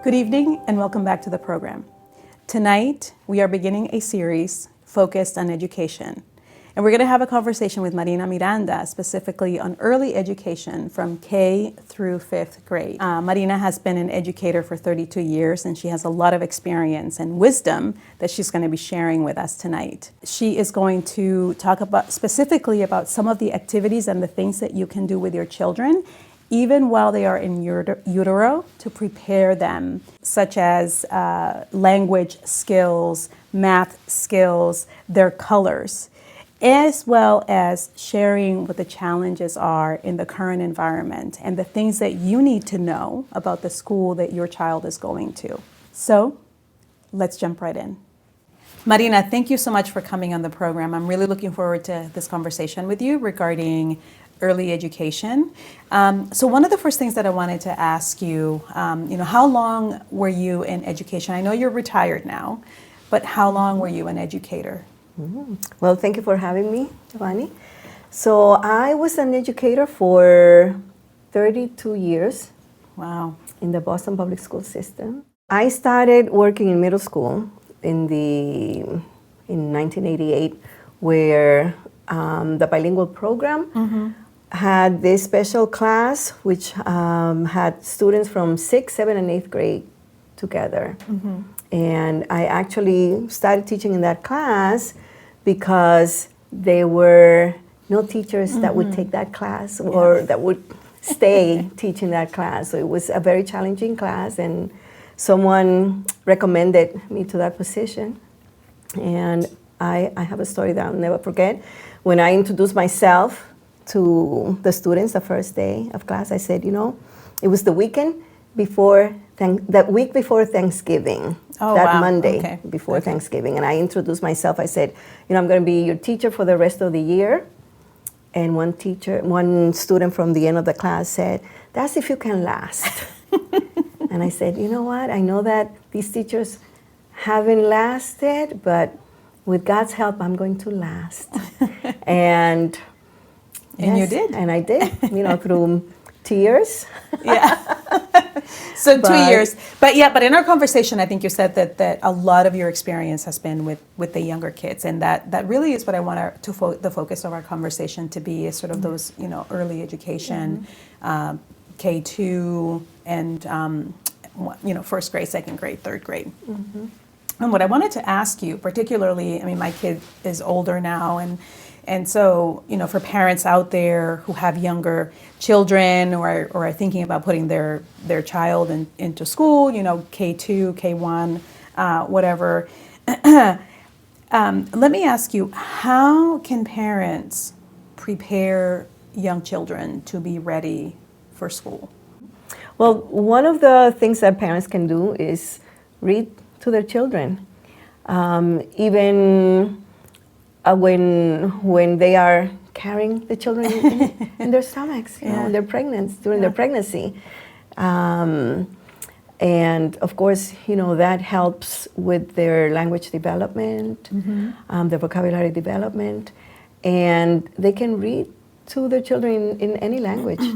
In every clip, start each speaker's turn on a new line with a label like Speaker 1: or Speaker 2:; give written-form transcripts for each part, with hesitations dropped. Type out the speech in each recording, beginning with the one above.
Speaker 1: Good evening and welcome back to the program. Tonight, we are beginning a series focused on education. And we're going to have a conversation with Marina Miranda, specifically on early education from K through 5th grade. Marina has been an educator for 32 years, and she has a lot of experience and wisdom that she's going to be sharing with us tonight. She is going to talk specifically about some of the activities and the things that you can do with your children even while they are in utero, to prepare them, such as language skills, math skills, their colors, as well as sharing what the challenges are in the current environment and the things that you need to know about the school that your child is going to. So let's jump right in. Marina, thank you so much for coming on the program. I'm really looking forward to this conversation with you regarding early education. So one of the first things that I wanted to ask you, how long were you in education? I know you're retired now, but how long were you an educator?
Speaker 2: Well, thank you for having me, Giovanni. So I was an educator for 32 years.
Speaker 1: Wow.
Speaker 2: In the Boston public school system. I started working in middle school in 1988, where the bilingual program had this special class which had students from 6th, 7th, and 8th grade together. And I actually started teaching in that class because there were no teachers that would take that class or that would stay teaching that class. So it was a very challenging class, and someone recommended me to that position. And I have a story that I'll never forget. When I introduced myself to the students the first day of class, I said, it was the weekend before, that week before Thanksgiving, Monday before Thanksgiving. And I introduced myself. I said, I'm going to be your teacher for the rest of the year. And one student from the end of the class said, that's if you can last. And I said, you know what? I know that these teachers haven't lasted, but with God's help, I'm going to last. And
Speaker 1: you did.
Speaker 2: And I did, through tears.
Speaker 1: Yeah. So 2 years. But in our conversation, I think you said that a lot of your experience has been with the younger kids. And that really is what I want the focus of our conversation to be, is sort of those, early education, K2 and, first grade, second grade, third grade. And what I wanted to ask you, particularly, my kid is older now, and so, for parents out there who have younger children or are thinking about putting their child into school, K2, K1, whatever, let me ask you, how can parents prepare young children to be ready for school?
Speaker 2: Well, one of the things that parents can do is read to their children, even when they are carrying the children in their stomachs, when they're pregnant, during their pregnancy. And of course, that helps with their language development, their vocabulary development, and they can read to their children in any language.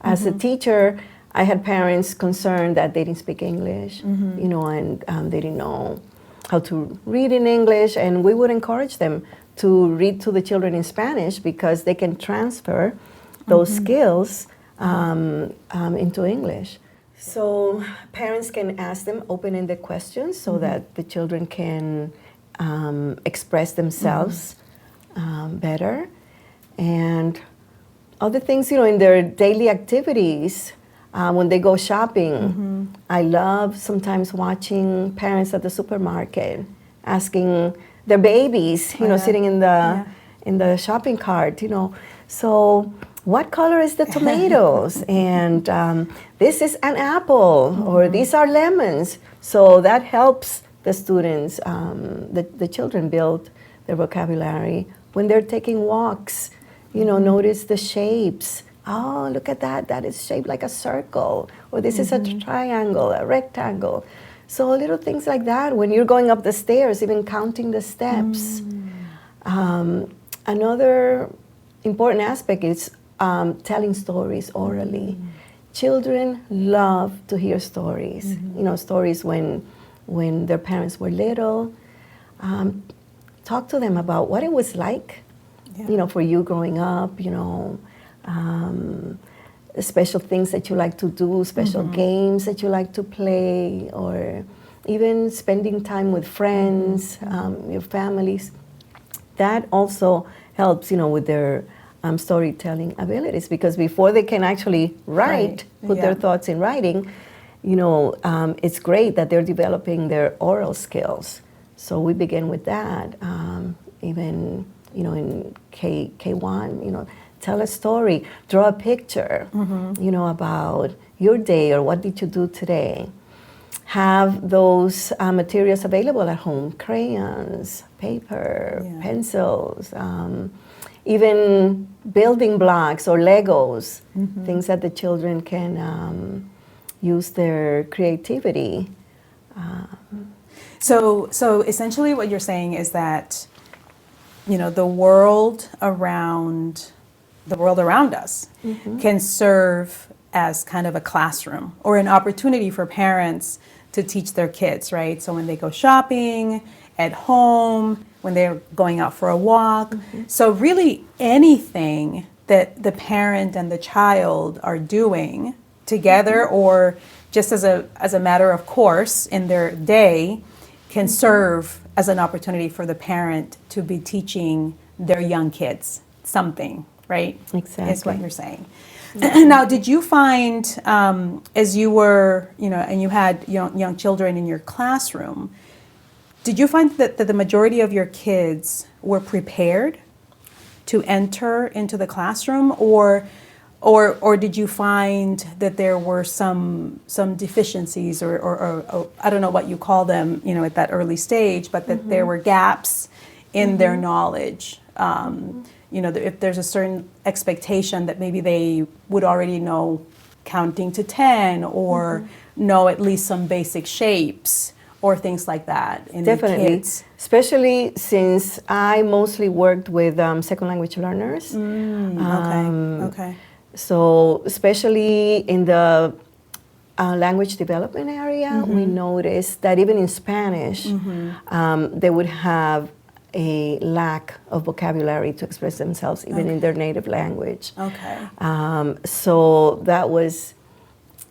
Speaker 2: As a teacher, I had parents concerned that they didn't speak English, and they didn't know how to read in English, and we would encourage them to read to the children in Spanish because they can transfer those skills into English. So parents can ask them open-ended questions so that the children can express themselves better. And other things, in their daily activities, when they go shopping, I love sometimes watching parents at the supermarket asking their babies, sitting in the shopping cart, So what color is the tomatoes? And this is an apple, or these are lemons. So that helps the students, the children build their vocabulary. When they're taking walks, notice the shapes. Oh, look at that. That is shaped like a circle. Or this is a triangle, a rectangle. So little things like that. When you're going up the stairs, even counting the steps. Another important aspect is telling stories orally. children love to hear stories. Stories when their parents were little. Talk to them about what it was like, for you growing up. Special things that you like to do, special games that you like to play, or even spending time with friends, your families. That also helps, with their storytelling abilities, because before they can actually put their thoughts in writing, it's great that they're developing their oral skills. So we begin with that, even, in K1, tell a story, draw a picture, about your day or what did you do today. Have those materials available at home, crayons, paper, pencils, even building blocks or Legos, things that the children can use their creativity.
Speaker 1: So essentially what you're saying is that, the world around us can serve as kind of a classroom or an opportunity for parents to teach their kids, right? So when they go shopping, at home, when they're going out for a walk. So really anything that the parent and the child are doing together or just as a matter of course in their day can serve as an opportunity for the parent to be teaching their young kids something, right?
Speaker 2: Exactly.
Speaker 1: Is what you're saying. Now, did you find, as you were, and you had young children in your classroom, did you find that the majority of your kids were prepared to enter into the classroom, or did you find that there were some deficiencies, or I don't know what you call them, at that early stage, but that there were gaps in their knowledge? If there's a certain expectation that maybe they would already know counting to 10 or know at least some basic shapes or things like that in
Speaker 2: Definitely.
Speaker 1: the kids.
Speaker 2: Especially since I mostly worked with second language learners.
Speaker 1: Okay.
Speaker 2: So especially in the language development area, we noticed that even in Spanish, they would have a lack of vocabulary to express themselves even in their native language.
Speaker 1: Okay.
Speaker 2: So that was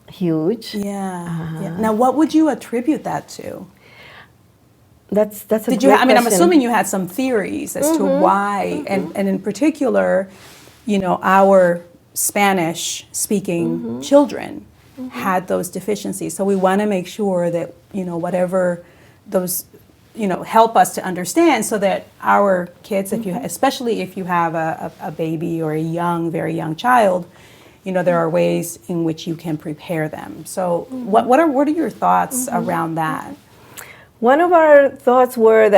Speaker 2: huge.
Speaker 1: Yeah. Now, what would you attribute that to?
Speaker 2: That's a
Speaker 1: Did
Speaker 2: great
Speaker 1: you? I'm
Speaker 2: question.
Speaker 1: assuming you had some theories as to why, and in particular, our Spanish-speaking children had those deficiencies. So we want to make sure that whatever those help us to understand, so that our kids, especially if you have a baby or a very young child, there are ways in which you can prepare them. So what are your thoughts around that?
Speaker 2: One of our thoughts was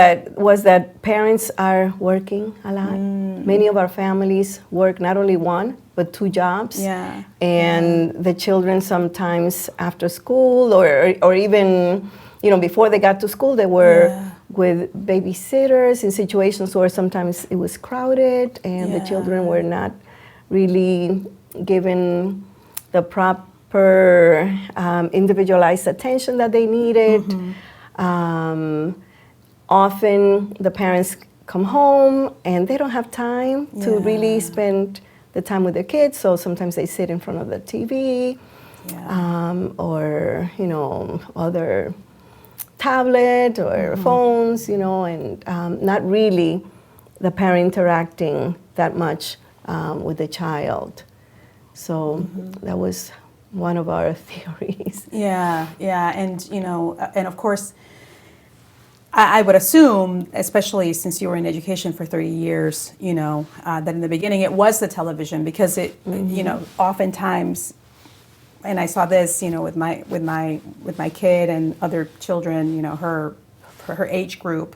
Speaker 2: that parents are working a lot. Many of our families work not only one, but 2 jobs.
Speaker 1: Yeah.
Speaker 2: And the children sometimes after school or even, before they got to school, they were with babysitters in situations where sometimes it was crowded and the children were not really given the proper individualized attention that they needed. Often the parents come home and they don't have time to really spend the time with their kids, so sometimes they sit in front of the TV or other tablet or phones, and not really the parent interacting that much with the child. So that was one of our theories.
Speaker 1: Yeah, and and of course, I would assume, especially since you were in education for 30 years, that in the beginning it was the television, because it, oftentimes, and I saw this, with my kid and other children, her age group,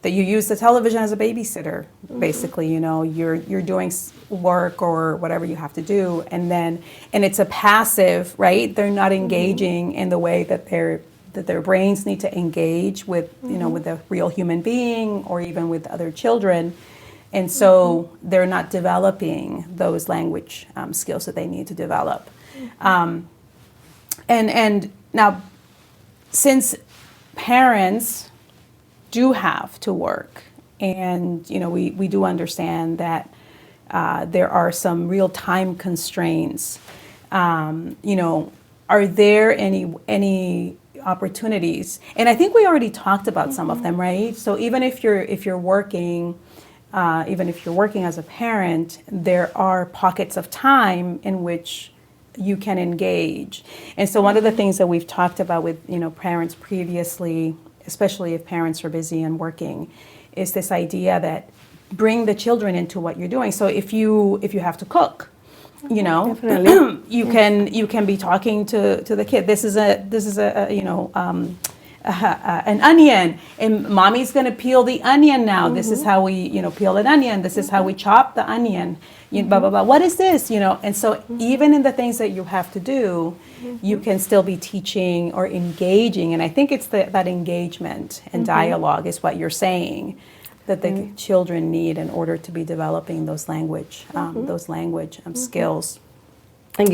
Speaker 1: that you use the television as a babysitter, basically. You're doing work or whatever you have to do, and it's a passive, right? They're not engaging in the way that their brains need to engage with, with a real human being or even with other children. And so they're not developing those language skills that they need to develop. And now, since parents do have to work, and we do understand that there are some real time constraints, are there any opportunities? And I think we already talked about some of them, right? So even if you're working as a parent, there are pockets of time in which you can engage. And so one of the things that we've talked about with parents previously, especially if parents are busy and working, is this idea that bring the children into what you're doing. So if you have to cook,
Speaker 2: Definitely.
Speaker 1: you can be talking to the kid. This is an onion, and mommy's going to peel the onion now. This is how we peel an onion. This is how we chop the onion. Blah blah blah. What is this? And so even in the things that you have to do, you can still be teaching or engaging. And I think it's that engagement and dialogue is what you're saying that the children need in order to be developing those language skills.
Speaker 2: And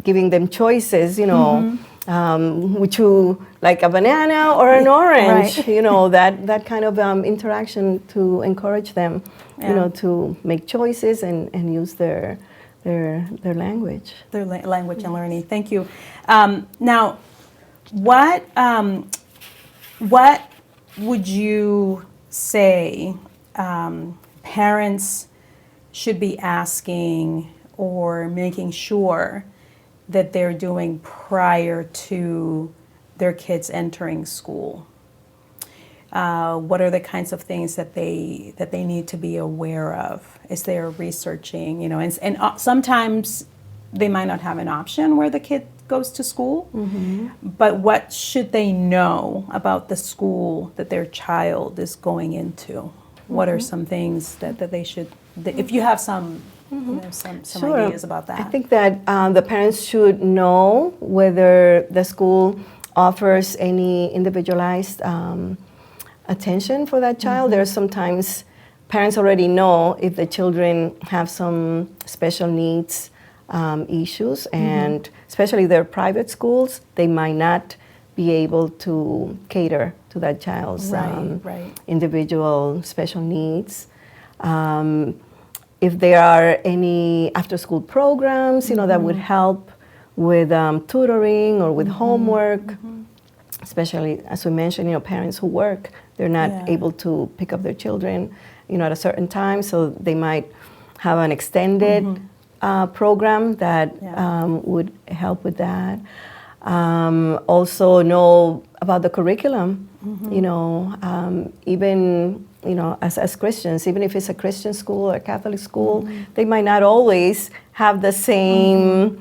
Speaker 2: giving them choices, would you like a banana or an orange?
Speaker 1: Right.
Speaker 2: That kind of interaction to encourage them, to make choices and use their language.
Speaker 1: Their language and learning. Thank you. Now, what would you say parents should be asking or making sure that they're doing prior to their kids entering school? What are the kinds of things that they need to be aware of as they're researching? And sometimes they might not have an option where the kid goes to school, but what should they know about the school that their child is going into? What are some things that they should, if you have some
Speaker 2: Sure.
Speaker 1: ideas about that?
Speaker 2: I think that the parents should know whether the school offers any individualized attention for that child. There are sometimes parents already know if the children have some special needs issues, and especially their private schools, they might not be able to cater to that child's individual special needs. If there are any after-school programs, that would help with tutoring or with homework, especially as we mentioned, parents who work, they're not able to pick up their children, at a certain time, so they might have an extended program that would help with that. Also know about the curriculum, even as Christians, even if it's a Christian school or a Catholic school, they might not always have the same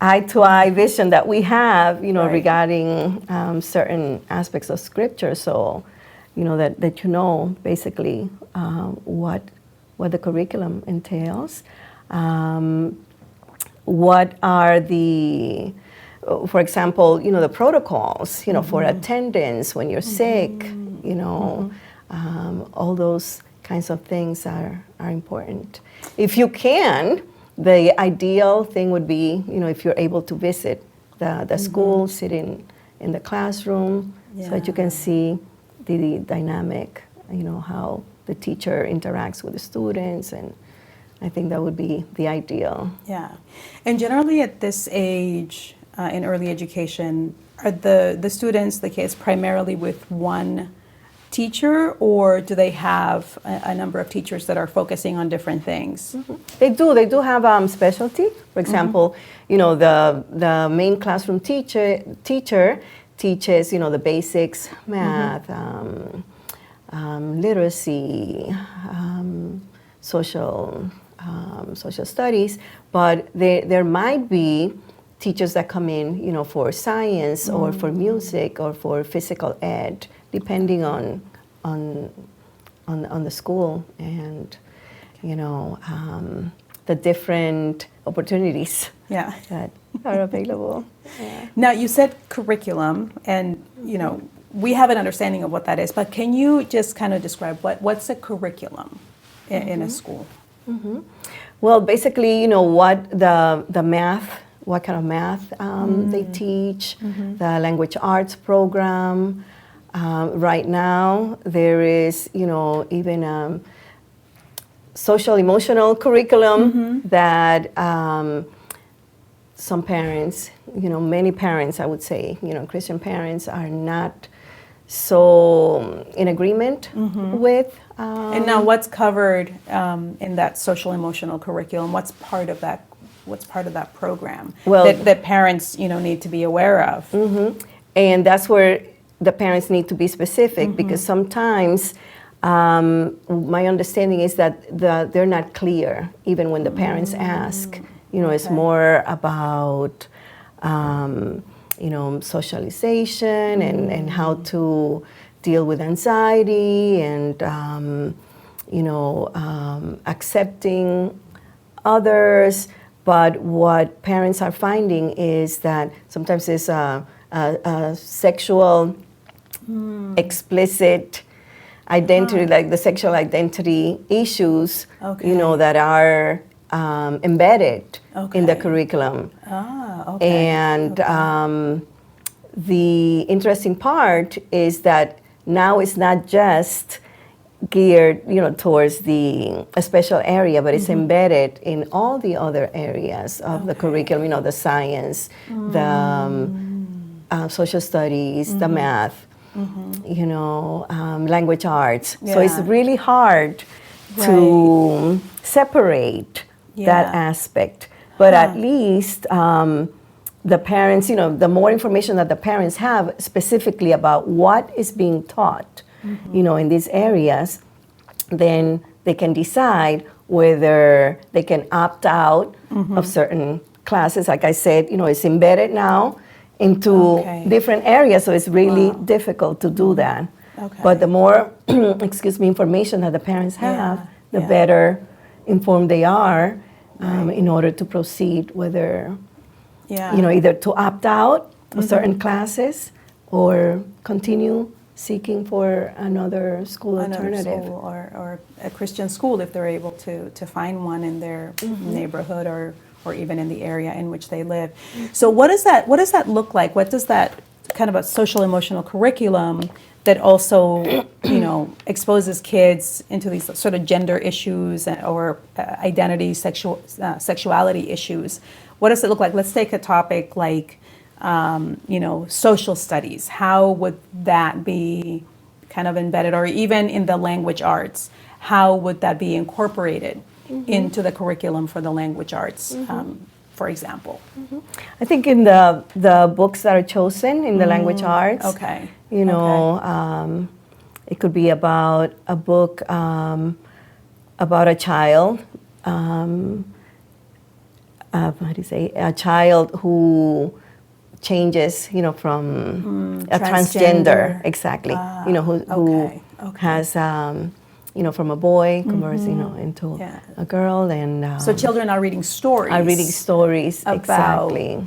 Speaker 2: eye-to-eye vision that we have, regarding certain aspects of Scripture. So, that basically what the curriculum entails. What are the, for example, the protocols, for attendance when you're sick, all those kinds of things are important. If you can, the ideal thing would be, if you're able to visit the school, sit in the classroom, so that you can see the dynamic, how the teacher interacts with the students, and I think that would be the ideal.
Speaker 1: Yeah. And generally at this age, in early education, are the students, the kids, primarily with one teacher, or do they have a number of teachers that are focusing on different things?
Speaker 2: They do have specialty. For example, the main classroom teacher teaches, the basics, math, literacy, social studies, but there might be teachers that come in, for science or for music or for physical ed, depending on the school and the different opportunities that are available. Yeah.
Speaker 1: Now you said curriculum, and we have an understanding of what that is, but can you just kind of describe what's a curriculum? in a school?
Speaker 2: Well, basically, what the math, what kind of math they teach, the language arts program. Right now, there is, even social emotional curriculum that some parents, many parents, I would say, Christian parents are not so in agreement with.
Speaker 1: And now, what's covered in that social emotional curriculum? What's part of that? What's part of that program that parents, need to be aware of?
Speaker 2: And that's where the parents need to be specific, because sometimes my understanding is that they're not clear even when the parents ask. It's more about socialization and how to deal with anxiety and accepting others. But what parents are finding is that sometimes it's a sexual explicit identity, like the sexual identity issues, that are embedded in the curriculum. And the interesting part is that now it's not just geared, towards a special area, but it's embedded in all the other areas of the curriculum. The science, the social studies, the math, language arts. So it's really hard to separate that aspect. But at least the parents, the more information that the parents have specifically about what is being taught, in these areas, then they can decide whether they can opt out of certain classes. Like I said, it's embedded now into different areas, so it's really difficult to do that. But the more, information that the parents have, the better informed they are in order to proceed, whether, either to opt out of certain classes or continue seeking for another school alternative.
Speaker 1: School or a Christian school if they're able to find one in their neighborhood or even in the area in which they live. So what does that look like? What does that kind of a social emotional curriculum that also exposes kids into these sort of gender issues or identity, sexuality issues? What does it look like? Let's take a topic like social studies. How would that be kind of embedded, or even in the language arts? How would that be incorporated into the curriculum for the language arts, for example?
Speaker 2: I think in the books that are chosen in the language arts, it could be about a book about a child. How do you say? A child who changes, from a transgender, exactly. Who has, from a boy converts, into a girl, and
Speaker 1: so children are reading stories. About,
Speaker 2: exactly.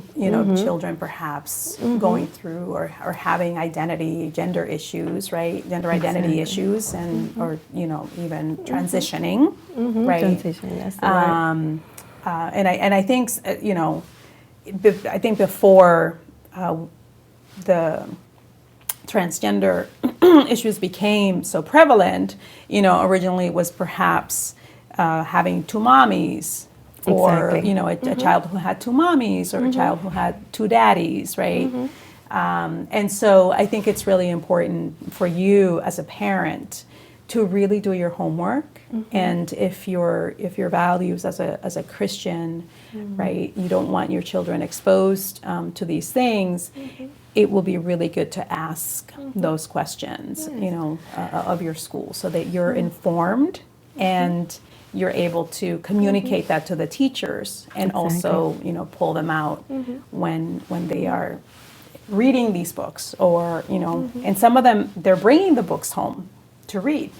Speaker 1: Children perhaps going through or having gender issues, right? Gender identity issues, and or even transitioning, right?
Speaker 2: Transitioning, that's the right.
Speaker 1: And I think I think before the transgender issues became so prevalent, originally it was perhaps having two mommies, or a child who had two mommies, or a child who had two daddies, right? And so I think it's really important for you as a parent to really do your homework. And if your values as a Christian, right, you don't want your children exposed to these things, it will be really good to ask those questions, of your school, so that you're informed and you're able to communicate that to the teachers, and also pull them out when they are reading these books, or and some of them, they're bringing the books home to read,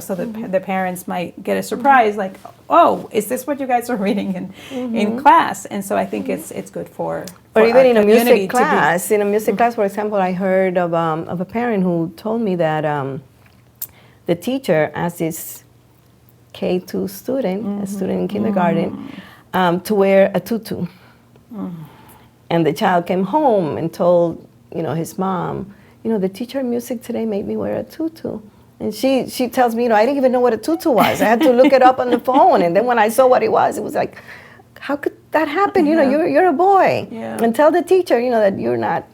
Speaker 1: so that the parents might get a surprise, like, oh, is this what you guys are reading in class? And so I think it's good for
Speaker 2: or even in a music class. In a music class, for example, I heard of a parent who told me that the teacher asked this K2 student, a student in kindergarten, to wear a tutu. And the child came home and told, his mom, the teacher of music today made me wear a tutu. And she tells me, I didn't even know what a tutu was. I had to look it up on the phone. And then when I saw what it was like, how could that happen? You're a boy.
Speaker 1: Yeah.
Speaker 2: And tell the teacher, that you're not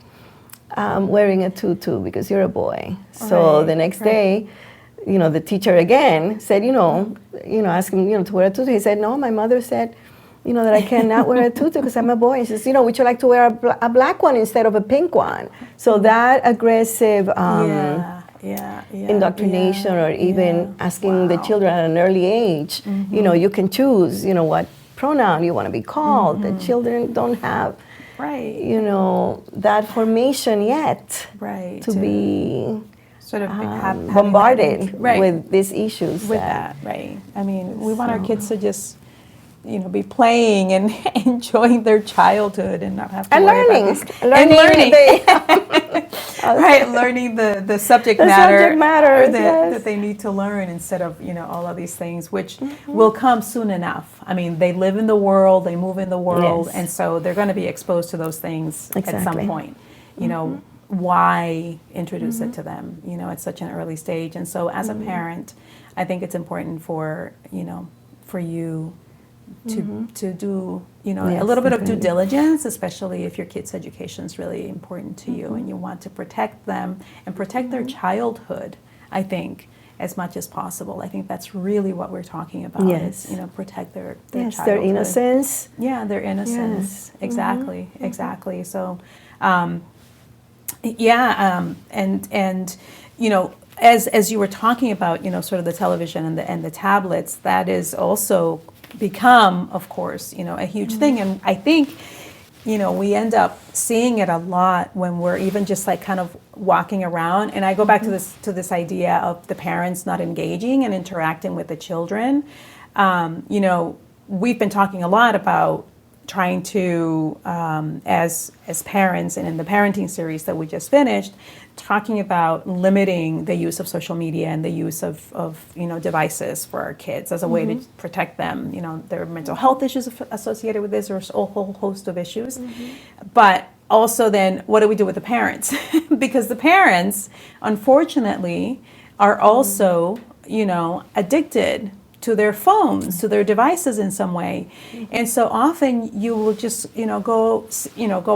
Speaker 2: wearing a tutu because you're a boy. So the next day, the teacher again said, asked him, to wear a tutu. He said, no, my mother said, that I cannot wear a tutu because I'm a boy. She says, would you like to wear a black one instead of a pink one? So that aggressive indoctrination or even asking the children at an early age, you can choose, what pronoun you want to be called. The children don't have, that formation yet to be
Speaker 1: sort of
Speaker 2: bombarded with these issues.
Speaker 1: With that, right. I mean, we want our kids to just be playing and enjoying their childhood and not have to worry about this.
Speaker 2: Learning.
Speaker 1: Right, learning the subject matter that they need to learn instead of, all of these things, which will come soon enough. I mean, they live in the world, they move in the world, and so they're going to be exposed to those things at some point. Why introduce it to them, at such an early stage? And so as a parent, I think it's important for you to do, a little bit of due diligence, especially if your kid's education is really important to you and you want to protect them and protect their childhood, I think, as much as possible. I think that's really what we're talking about is, protect their childhood.
Speaker 2: Their innocence.
Speaker 1: Yeah, their innocence. Yes. Exactly. So, and as you were talking about, sort of the television and the tablets, that is also become, of course, a huge thing. And I think, we end up seeing it a lot when we're even just like kind of walking around. And I go back to this idea of the parents not engaging and interacting with the children. We've been talking a lot about trying to, as parents, and in the parenting series that we just finished, talking about limiting the use of social media and the use of devices for our kids as a way to protect them. There are mental health issues associated with this. There's a whole host of issues. But also then, what do we do with the parents? Because the parents, unfortunately, are also, addicted to their phones, to their devices in some way. And so often you will just, go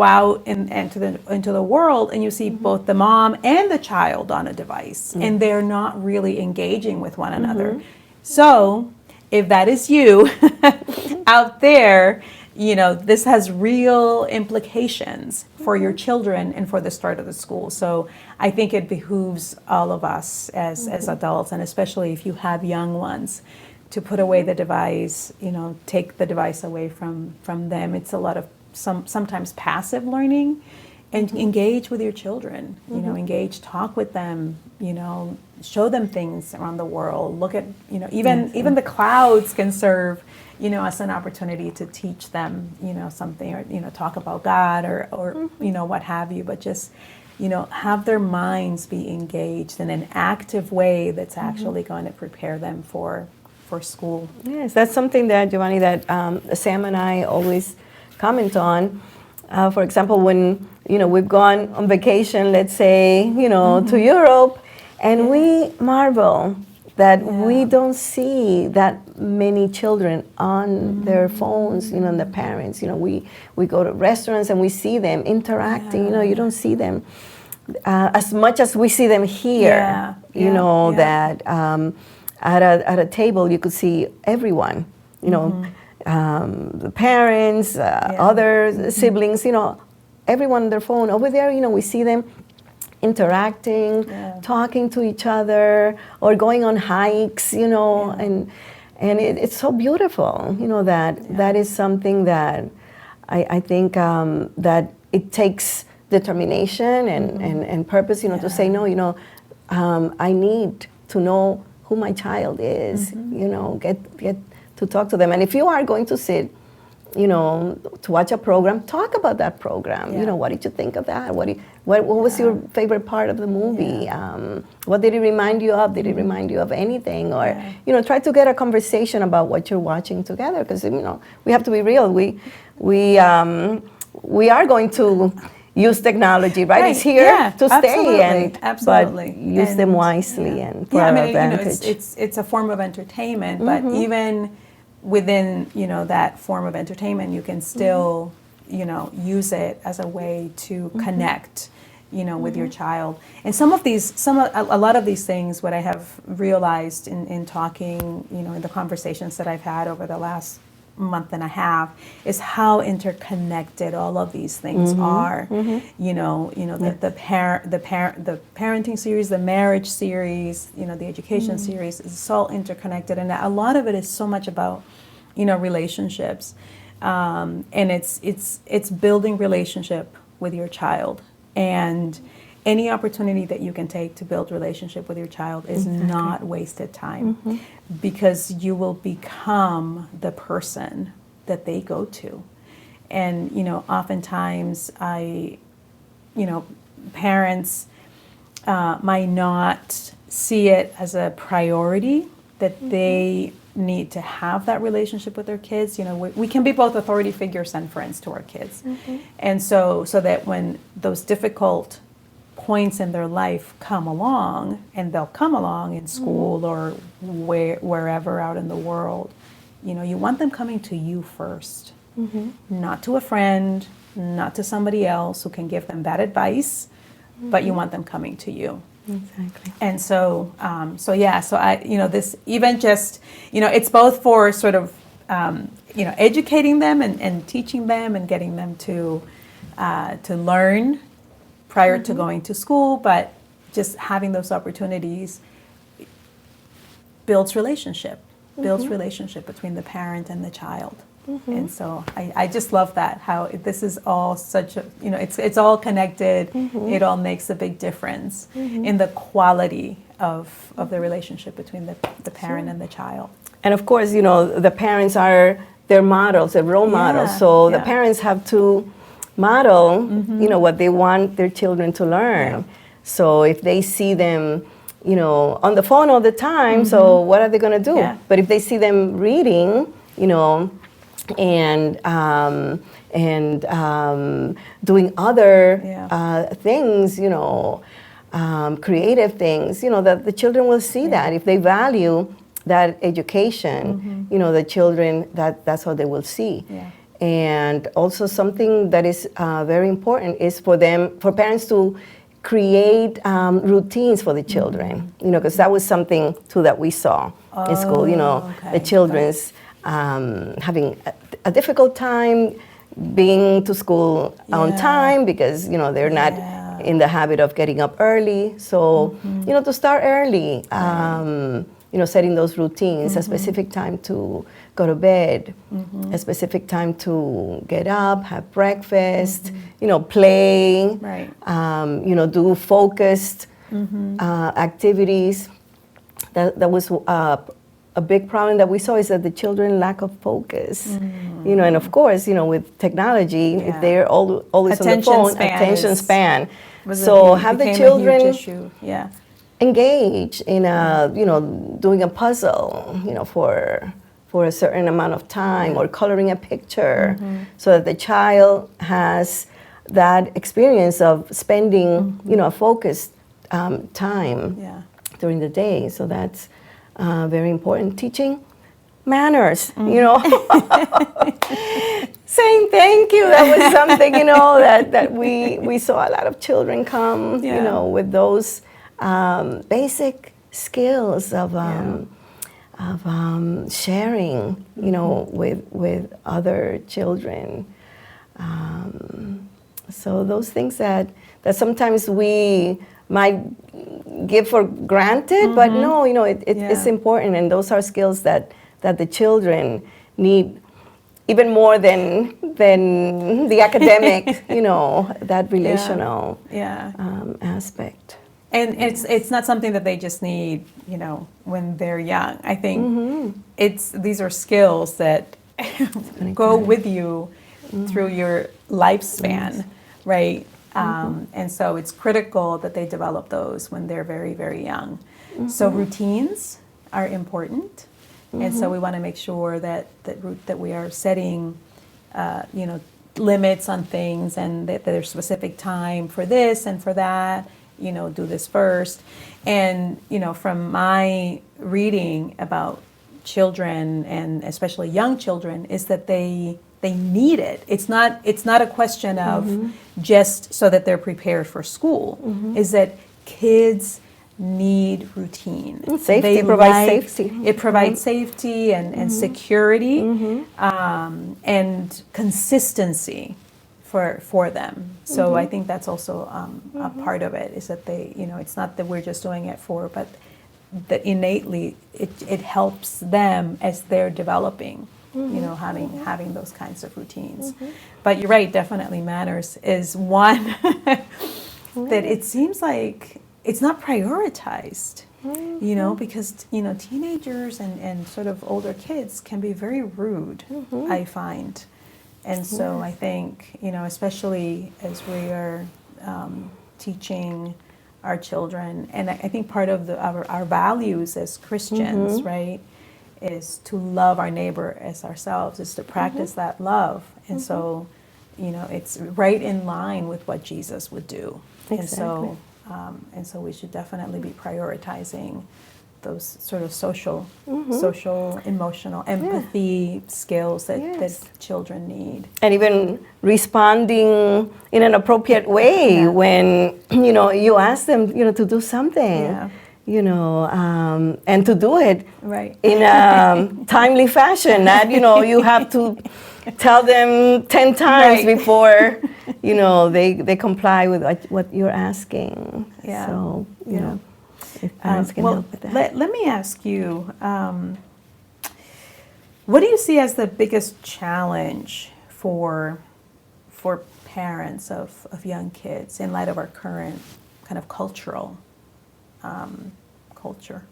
Speaker 1: out and into the world and you see both the mom and the child on a device and they're not really engaging with one another. So if that is you out there, this has real implications for your children and for the start of the school. So I think it behooves all of us as adults, and especially if you have young ones, to put away the device, take the device away from them. It's a lot of sometimes passive learning, and engage with your children, engage, talk with them, show them things around the world. Look at, even the clouds can serve, as an opportunity to teach them, something, or, talk about God or what have you, but just, have their minds be engaged in an active way that's actually going to prepare them for school.
Speaker 2: Yes, that's something that, Giovanni, that Sam and I always comment on. For example, when, we've gone on vacation, let's say, to Europe, and we marvel that we don't see that many children on their phones, and the parents, we go to restaurants and we see them interacting, you don't see them as much as we see them here, that at a table you could see everyone, the parents, other siblings, everyone on their phone. Over there, we see them interacting, talking to each other, or going on hikes, and it's so beautiful, that is something that I think that it takes determination and purpose, to say, no, I need to know who my child is, get to talk to them. And if you are going to sit to watch a program, talk about that program.
Speaker 1: Yeah.
Speaker 2: What did you think of that? What was your favorite part of the movie? What did it remind you of? Did it remind you of anything? Or try to get a conversation about what you're watching together, because we have to be real. We are going to use technology, right? It's here to stay,
Speaker 1: absolutely.
Speaker 2: But use them wisely and for our advantage.
Speaker 1: It's a form of entertainment, but even within that form of entertainment, you can still use it as a way to connect with your child. And a lot of these things, what I have realized in talking, in the conversations that I've had over the last month and a half, is how interconnected all of these things are. The parenting series, the marriage series, the education series, is all interconnected, and a lot of it is so much about relationships, and it's building relationship with your child, and any opportunity that you can take to build relationship with your child is not wasted time, because you will become the person that they go to. And oftentimes parents might not see it as a priority that they need to have that relationship with their kids. We can be both authority figures and friends to our kids, and so that when those difficult points in their life come along, and they'll come along in school or wherever out in the world, you want them coming to you first, not to a friend, not to somebody else who can give them bad advice, but you want them coming to you.
Speaker 2: Exactly.
Speaker 1: And so this even just, it's both for sort of, educating them and teaching them and getting them to learn prior to going to school, but just having those opportunities builds relationship between the parent and the child. And so I just love that, how this is all such a, it's all connected. It all makes a big difference in the quality of the relationship between the parent and the child.
Speaker 2: And of course, the parents are their models, their role models. So the parents have to model, what they want their children to learn. Yeah. So if they see them, on the phone all the time, so what are they going to do? Yeah. But if they see them reading, and doing other things, creative things, that the children will see that. If they value that education, the children, that's what they will see. Yeah. And also something that is very important is for parents to create routines for the children, because that was something too that we saw in school, the children's having a difficult time being to school on time, because, they're not in the habit of getting up early. So, to start early, setting those routines, a specific time to go to bed, a specific time to get up, have breakfast, play, do focused activities. That was a big problem that we saw, is that the children lack of focus. And of course, with technology, if they're always on the phone, attention span. So have the children engage in doing a puzzle, for a certain amount of time, or coloring a picture, so that the child has that experience of spending, a focused time during the day. So that's very important. Teaching manners, saying thank you. That was something, that we saw a lot of children come, with those basic skills of sharing, with other children. So those things that sometimes we might give for granted, but no, it's important, and those are skills that the children need even more than the academic, that relational aspect.
Speaker 1: And it's not something that they just need, when they're young. I think these are skills that go with you through your lifespan, right? And so it's critical that they develop those when they're very, very young. So routines are important, and so we want to make sure that we are setting, limits on things, and that there's specific time for this and for that. Do this first, and from my reading about children, and especially young children, is that they need it. It's not a question of just so that they're prepared for school. Is that kids need routine.
Speaker 2: Safety, it provides safety.
Speaker 1: It provides safety and security, and consistency for them. So I think that's also a part of it, is that they, it's not that we're just doing it but that innately it helps them as they're developing, having those kinds of routines. But you're right, definitely manners is one that it seems like it's not prioritized, because, teenagers and sort of older kids can be very rude, I find. And so I think, especially as we are teaching our children, and I think part of our values as Christians, right, is to love our neighbor as ourselves, is to practice that love. And so, it's right in line with what Jesus would do.
Speaker 2: Exactly.
Speaker 1: And so we should definitely be prioritizing those sort of social, emotional, empathy skills that children need.
Speaker 2: And even responding in an appropriate way when, you ask them, to do something, and to do it in a timely fashion. Not, you have to tell them 10 times before, they comply with what you're asking.
Speaker 1: Yeah.
Speaker 2: So, if parents can help with that.
Speaker 1: Let me ask you, what do you see as the biggest challenge for parents of young kids in light of our current kind of cultural culture?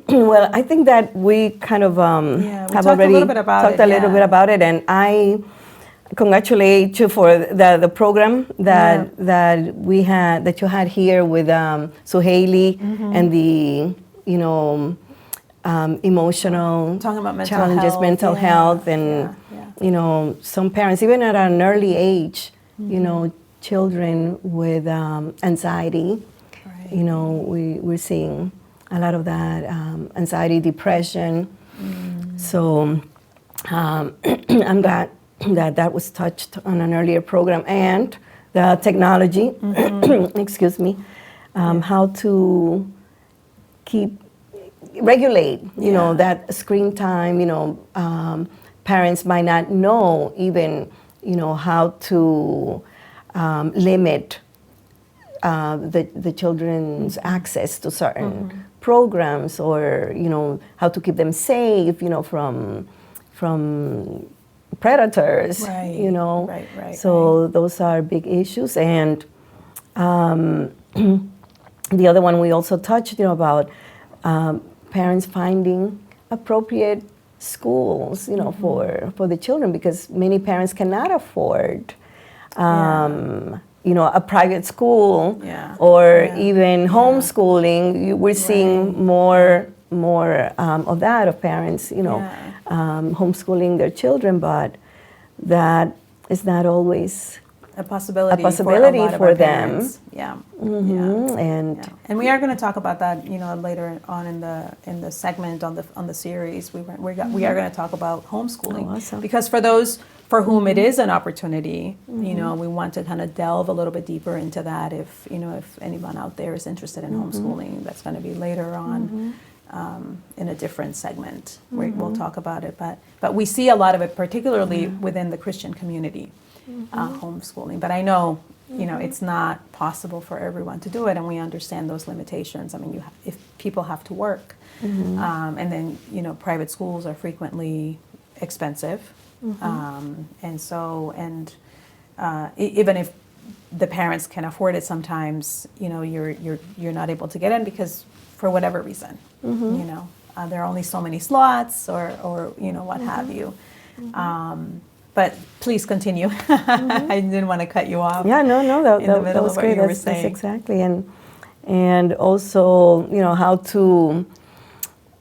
Speaker 2: Well, I think that we kind of have already talked a little bit about it, and I congratulate you for the program that you had here with Suhaili and the emotional
Speaker 1: talking about
Speaker 2: challenges, mental health, and some parents, even at an early age, children with anxiety. We're seeing a lot of that anxiety, depression. So I'm glad that was touched on an earlier program, and the technology, excuse me, how to regulate, that screen time. Parents might not know even, how to limit the children's access to certain programs, or how to keep them safe, from predators.
Speaker 1: Right.
Speaker 2: So those are big issues, and the other one we also touched, about parents finding appropriate schools, for the children, because many parents cannot afford. A private school, or even homeschooling. We're seeing more of that, of parents, homeschooling their children, but that is not always
Speaker 1: a possibility
Speaker 2: for them.
Speaker 1: And we are going to talk about that, later on in the segment on the series. We are going to talk about homeschooling.
Speaker 2: Oh, awesome.
Speaker 1: Because for those for whom it is an opportunity, we want to kind of delve a little bit deeper into that. If anyone out there is interested in homeschooling, that's going to be later on. In a different segment where we'll talk about it, but we see a lot of it, particularly within the Christian community, homeschooling. But I know, it's not possible for everyone to do it, and we understand those limitations. I mean, if people have to work, and then private schools are frequently expensive, and so even if the parents can afford it, sometimes you're not able to get in because for whatever reason, there are only so many slots, or what have you. But please continue. I didn't want to cut you off.
Speaker 2: Yeah, no,
Speaker 1: in the middle
Speaker 2: that was
Speaker 1: of what
Speaker 2: great.
Speaker 1: you were
Speaker 2: That's
Speaker 1: saying.
Speaker 2: exactly, and also, how to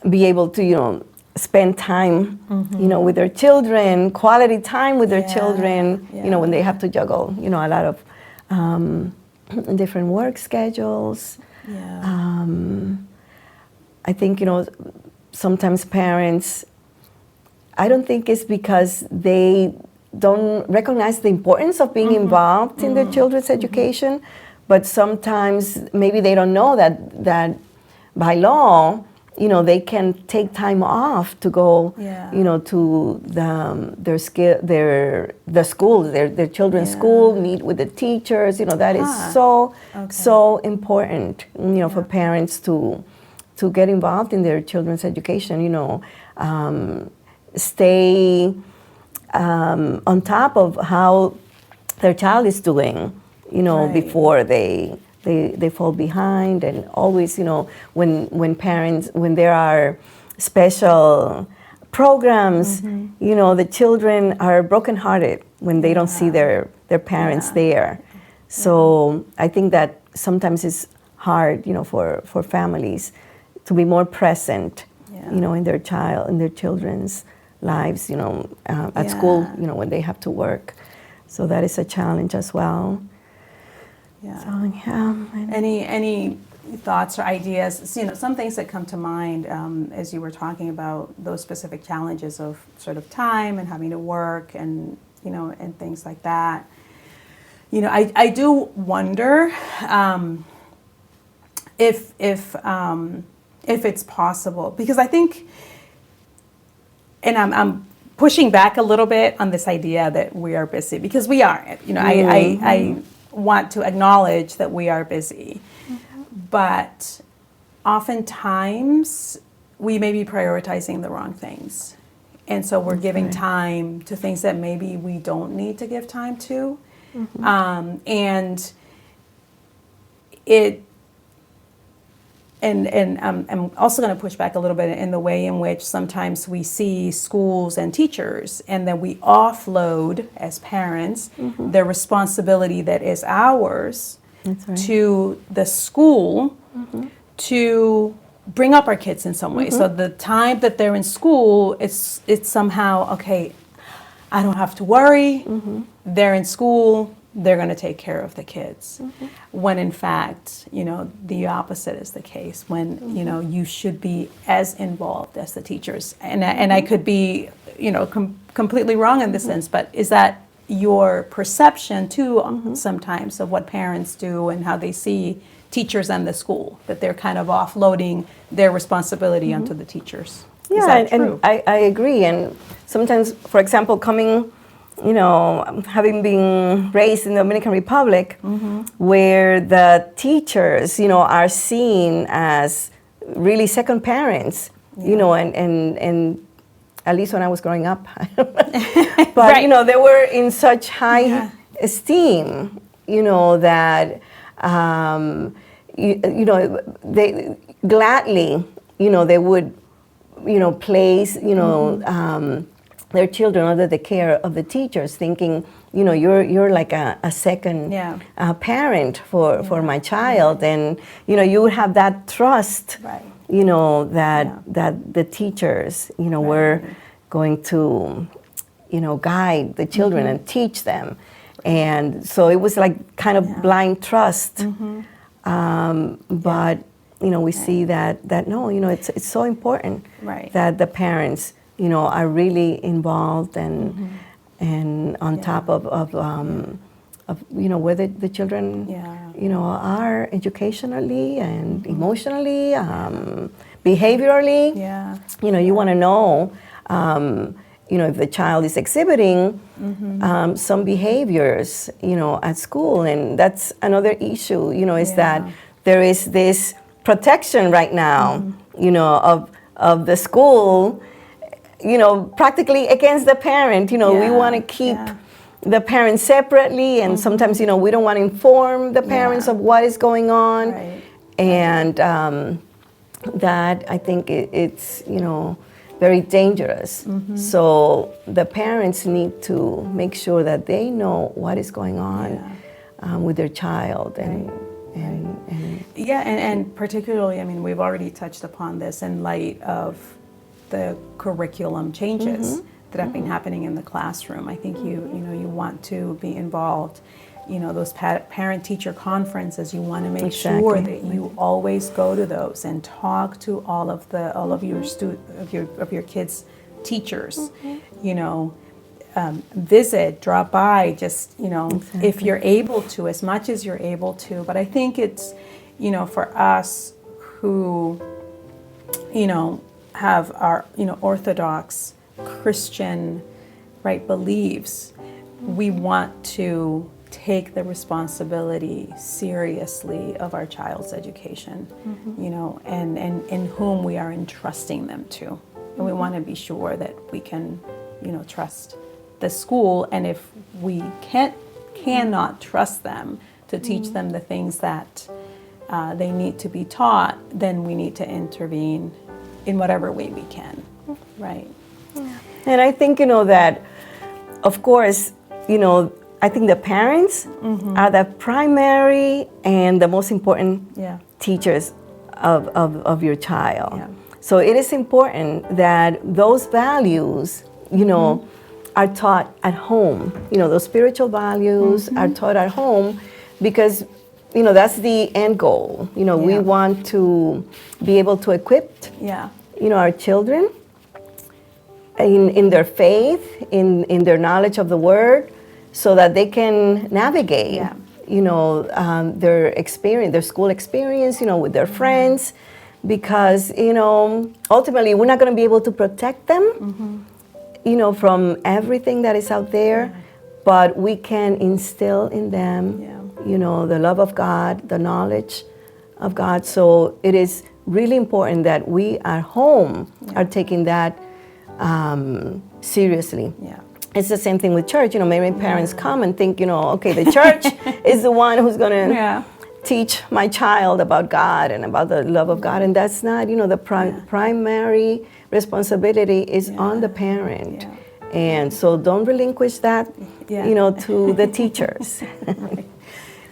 Speaker 2: be able to, spend time, with their children, quality time with their children, when they have to juggle, a lot of different work schedules.
Speaker 1: Yeah.
Speaker 2: I think, sometimes parents, I don't think it's because they don't recognize the importance of being involved in their children's education, but sometimes maybe they don't know that by law, they can take time off to go, to the school, their children's school, meet with the teachers. That is so important, for parents to get involved in their children's education. Stay on top of how their child is doing, before they fall behind, and always, when there are special programs, the children are brokenhearted when they don't see their parents there. So I think that sometimes it's hard, for families to be more present, in their children's lives, at school, when they have to work. So that is a challenge as well.
Speaker 1: Yeah.
Speaker 2: So, yeah.
Speaker 1: Any thoughts or ideas? Some things that come to mind as you were talking about those specific challenges of sort of time and having to work and and things like that. I do wonder if it's possible, because I think, and I'm pushing back a little bit on this idea that we are busy, because we are. I want to acknowledge that we are busy, but oftentimes we may be prioritizing the wrong things, and so we're giving time to things that maybe we don't need to give time to, and it. And I'm also going to push back a little bit in the way in which sometimes we see schools and teachers, and then we offload as parents the responsibility that is ours to the school to bring up our kids in some way. So the time that they're in school, it's somehow, okay, I don't have to worry. They're in school. They're going to take care of the kids. When in fact, the opposite is the case. When, you should be as involved as the teachers. And I could be, completely wrong in this sense, but is that your perception too sometimes of what parents do and how they see teachers and the school, that they're kind of offloading their responsibility onto the teachers?
Speaker 2: Yeah,
Speaker 1: is that true?
Speaker 2: And I agree. And sometimes, for example, having been raised in the Dominican Republic, where the teachers, are seen as really second parents, and at least when I was growing up, but they were in such high esteem, that they gladly, they would, place, their children under the care of the teachers, thinking, you're like a second parent for my child, and you would have that trust, that the teachers, were going to, guide the children and teach them, and so it was like kind of blind trust, but we see that no, it's so important that the parents, are really involved and on top of where the children, are educationally and emotionally, behaviorally. You want to know, if the child is exhibiting some behaviors, at school, and that's another issue. Is that there is this protection right now, of the school, practically against the parent. We want to keep the parents separately, and sometimes, we don't want to inform the parents of what is going on. And that I think it's, very dangerous. So the parents need to make sure that they know what is going on with their child.
Speaker 1: And particularly, I mean, we've already touched upon this in light of the curriculum changes that have been happening in the classroom. I think you want to be involved. Those parent-teacher conferences, you want to make sure that you always go to those and talk to all of your kids' teachers. Visit, drop by, just if you're able to, as much as you're able to. But I think it's for us who have our Orthodox Christian beliefs, we want to take the responsibility seriously of our child's education, and in whom we are entrusting them to. And we want to be sure that we can, trust the school. And if we cannot trust them to teach them the things that they need to be taught, then we need to intervene in whatever way we can, right?
Speaker 2: Yeah. And I think, that, of course, I think the parents are the primary and the most important teachers of your child. Yeah. So it is important that those values, are taught at home. Those spiritual values are taught at home because, that's the end goal. We want to be able to equip, our children in their faith, in their knowledge of the Word, so that they can navigate, their experience, their school experience, with their friends, because, ultimately we're not going to be able to protect them, from everything that is out there, but we can instill in them, the love of God, the knowledge of God. So it is really important that we at home are taking that seriously. Yeah. It's the same thing with church. Maybe parents come and think, okay, the church is the one who's going to teach my child about God and about the love of God. And that's not, the primary responsibility is on the parent. Yeah. And so don't relinquish that, to the teachers.
Speaker 1: Right.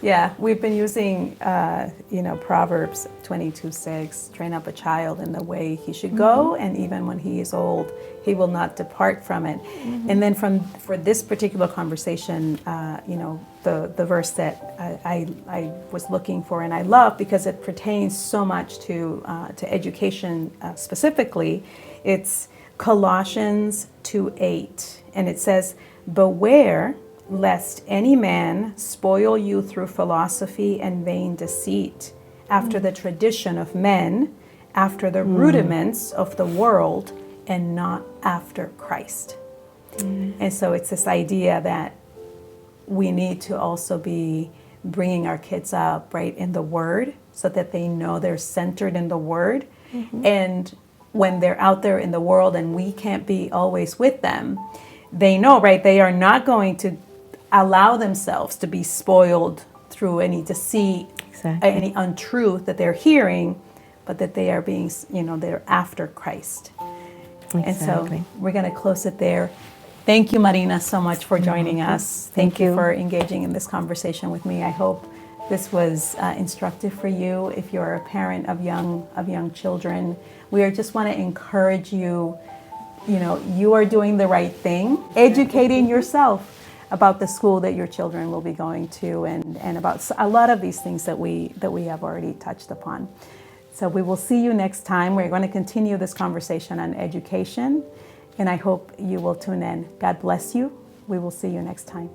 Speaker 1: Yeah, we've been using, Proverbs 22:6, train up a child in the way he should go, and even when he is old, he will not depart from it. And then for this particular conversation, the verse that I was looking for and I love because it pertains so much to education specifically, it's Colossians 2:8, and it says, "Beware lest any man spoil you through philosophy and vain deceit, after the tradition of men, after the rudiments of the world, and not after Christ." And so it's this idea that we need to also be bringing our kids up, in the Word, so that they know they're centered in the Word. And when they're out there in the world and we can't be always with them, they know, they are not going to allow themselves to be spoiled through any deceit, any untruth that they're hearing, but that they are being, they're after Christ. And so we're going to close it there. Thank you, Marina, so much for joining us. Thank you for engaging in this conversation with me. I hope this was instructive for you. If you're a parent of young children, we just want to encourage you. You are doing the right thing, educating yourself about the school that your children will be going to, and about a lot of these things that we have already touched upon. So we will see you next time. We're going to continue this conversation on education, and I hope you will tune in. God bless you. We will see you next time.